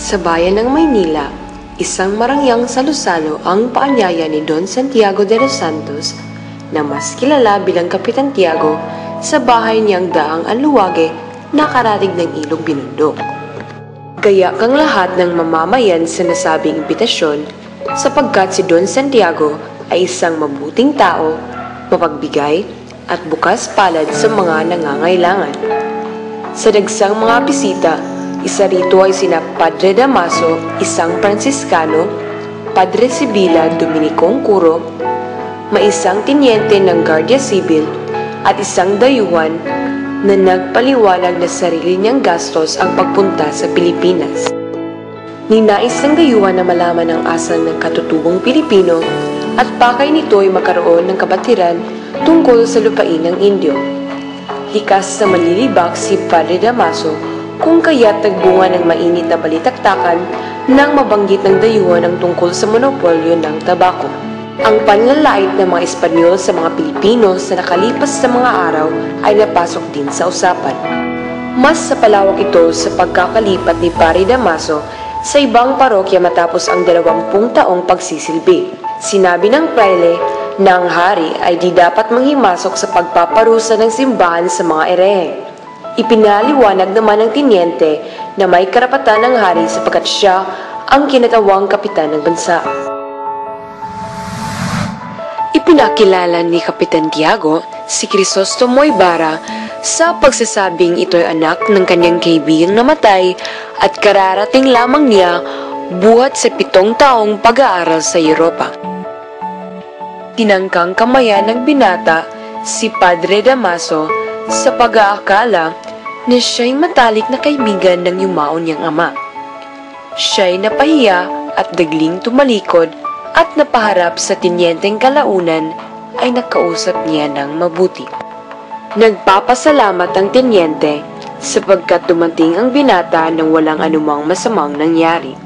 Sa bayan ng Maynila, isang marangyang salusalo ang paanyaya ni Don Santiago de los Santos na mas kilala bilang Kapitan Tiago sa bahay niyang daang Anluwage na karatig ng Ilog Binondo. Gaya kang lahat ng mamamayan sa nasabing imbitasyon sapagkat si Don Santiago ay isang mabuting tao, mapagbigay at bukas palad sa mga nangangailangan. Sa dagsang mga bisita, isa rito ay sina Padre Damaso, isang Pransiskano, Padre Sibila Dominicong Curo, maisang tinyente ng Guardia Civil at isang dayuhan na nagpaliwanag na sarili niyang gastos ang pagpunta sa Pilipinas. Ninais ng dayuhan na malaman ang asal ng katutubong Pilipino at pakay nito ay magkaroon ng kabatiran tungkol sa lupain ng Indio. Likas sa malilibak si Padre Damaso kung kaya't nagbunga ng mainit na balitaktakan nang mabanggit ng dayuhan ang tungkol sa monopolyo ng tabako. Ang panlalait ng mga Espanyol sa mga Pilipino sa nakalipas na mga araw ay napasok din sa usapan. Mas sa palawak ito sa pagkakalipat ni Padre Damaso sa ibang parokya matapos ang 20 taong pagsisilbi. Sinabi ng praile na ang hari ay di dapat manghimasok sa pagpaparusa ng simbahan sa mga erehe. Ipinaliwanag naman ng tinyente na may karapatan ng hari sapagkat siya ang kinatawang kapitan ng bansa. Ipinakilala ni Kapitan Tiago si Crisostomo Ibarra sa pagsasabing ito'y anak ng kanyang kaibigang namatay at kararating lamang niya buhat sa 7 taong pag-aaral sa Europa. Tinangkang kamayan ng binata si Padre Damaso sa pag-aakala na siya'y matalik na kaibigan ng yumaon niyang ama. Siya'y napahiya at bigling tumalikod at napaharap sa tinyenteng kalaunan ay nakausap niya ng mabuti. Nagpapasalamat ang tinyente sapagkat dumating ang binata nang walang anumang masamang nangyari.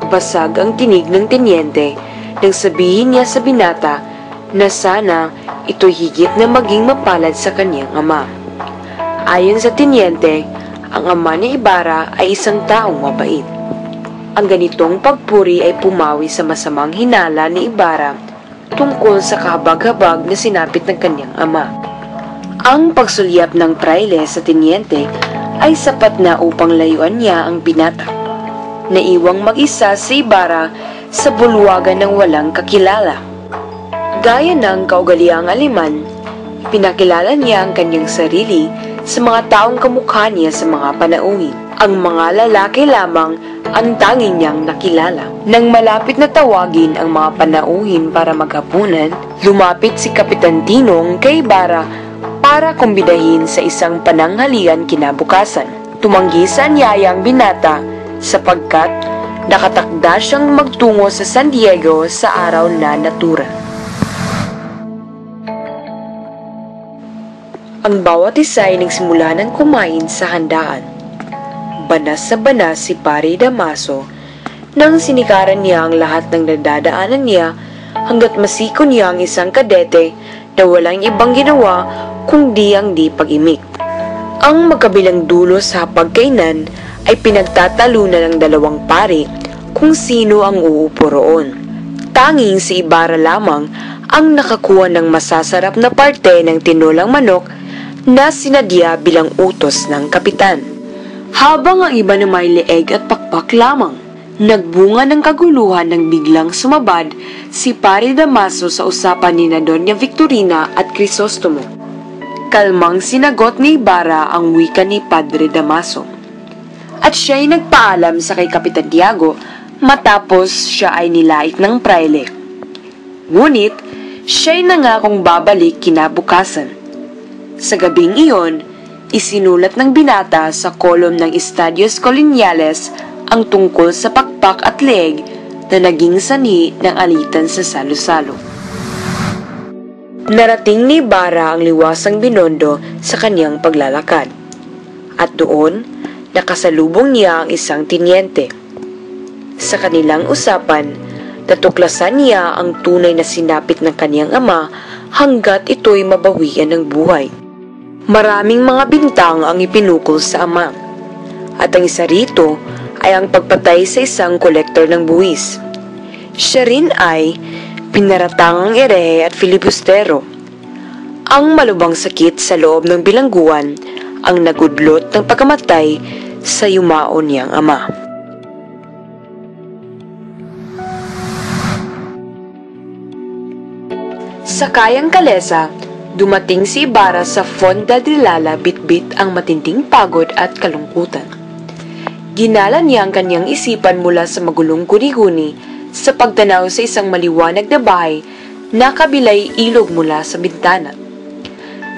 Basag ang tinig ng tinyente nang sabihin niya sa binata na sana ito'y higit na maging mapalad sa kanyang ama. Ayon sa tinyente, ang ama ni Ibarra ay isang taong mabait. Ang ganitong pagpuri ay pumawi sa masamang hinala ni Ibarra tungkol sa kahabag-habag na sinapit ng kanyang ama. Ang pagsulyap ng praile sa tinyente ay sapat na upang layuan niya ang binata. Naiwang mag-isa si Ibarra sa bulwagan ng walang kakilala. Gaya ng kaugaliang Aleman, pinakilala niya ang kanyang sarili sa mga taong kamukha niya sa mga panauhin. Ang mga lalaki lamang ang tanging niyang nakilala. Nang malapit na tawagin ang mga panauhin para maghapunan, lumapit si Kapitan Tinong kay Ibarra para kumbidahin sa isang pananghalian kinabukasan. Tumanggi sa anyayang binata sapagkat nakatakda siyang magtungo sa San Diego sa araw na natura. Ang bawat isa ay nagsimula ng kumain sa handaan. Banas sa banas si Padre Damaso nang sinikaran niya ang lahat ng nadadaanan niya hanggat masiko niya ang isang kadete na walang ibang ginawa kundi ang di pag-imik. Ang magkabilang dulo sa pagkainan ay pinagtatalunan ng 2 pari kung sino ang uupo roon. Tanging si Ibarra lamang ang nakakuha ng masasarap na parte ng tinulang manok na sinadya bilang utos ng kapitan. Habang ang iba na may leeg at pakpak lamang, nagbunga ng kaguluhan nang biglang sumabad si Padre Damaso sa usapan ni Doña Victorina at Crisostomo. Kalmang sinagot ni Ibarra ang wika ni Padre Damaso. At siya'y nagpaalam sa kay Kapitan Tiago matapos siya ay nilait ng praile. Ngunit, siya'y nangakong babalik kinabukasan. Sa gabing iyon, isinulat ng binata sa kolum ng Estadios Coloniales ang tungkol sa pakpak at leeg na naging sanhi ng alitan sa salo-salo. Narating ni Ibarra ang liwasang Binondo sa kanyang paglalakad. At doon, nakasalubong niya ang isang tinyente. Sa kanilang usapan, natuklasan niya ang tunay na sinapit ng kanyang ama hanggat ito'y mabawian ng buhay. Maraming mga bintang ang ipinukol sa ama, at ang isa rito ay ang pagpatay sa isang kolektor ng buwis. Siya rin ay pinaratangang erehe at filibustero. Ang malubhang sakit sa loob ng bilangguan ang nagudlot ng pagkamatay sa yumao niyang ama. Sa kayang Kalesa, dumating si Ibarra sa Fonda de Lala bitbit ang matinding pagod at kalungkutan. Ginala niya ang kanyang isipan mula sa magulong guni-guni sa pagtanaw sa isang maliwanag na bahay na kabilay ilog mula sa bintana.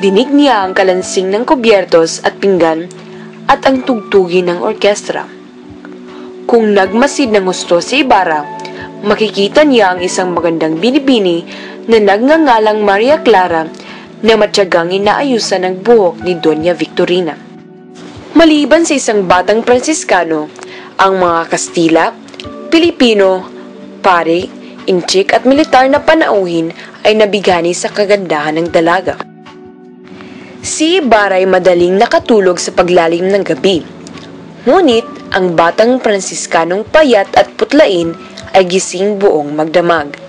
Dinig niya ang kalansing ng kubyertos at pinggan at ang tugtugi ng orkestra. Kung nagmasid ng gusto si Ibarra, makikita niya ang isang magandang binibini na nagngangalang Maria Clara na matyagang inaayusan ng buhok ni Doña Victorina. Maliban sa isang batang Pransiskano, ang mga Kastila, Pilipino, pari, inchik at militar na panauhin ay nabigani sa kagandahan ng dalaga. Si Ibarra ay madaling nakatulog sa paglalim ng gabi. Ngunit ang batang Pransiskanong payat at putlain ay gising buong magdamag.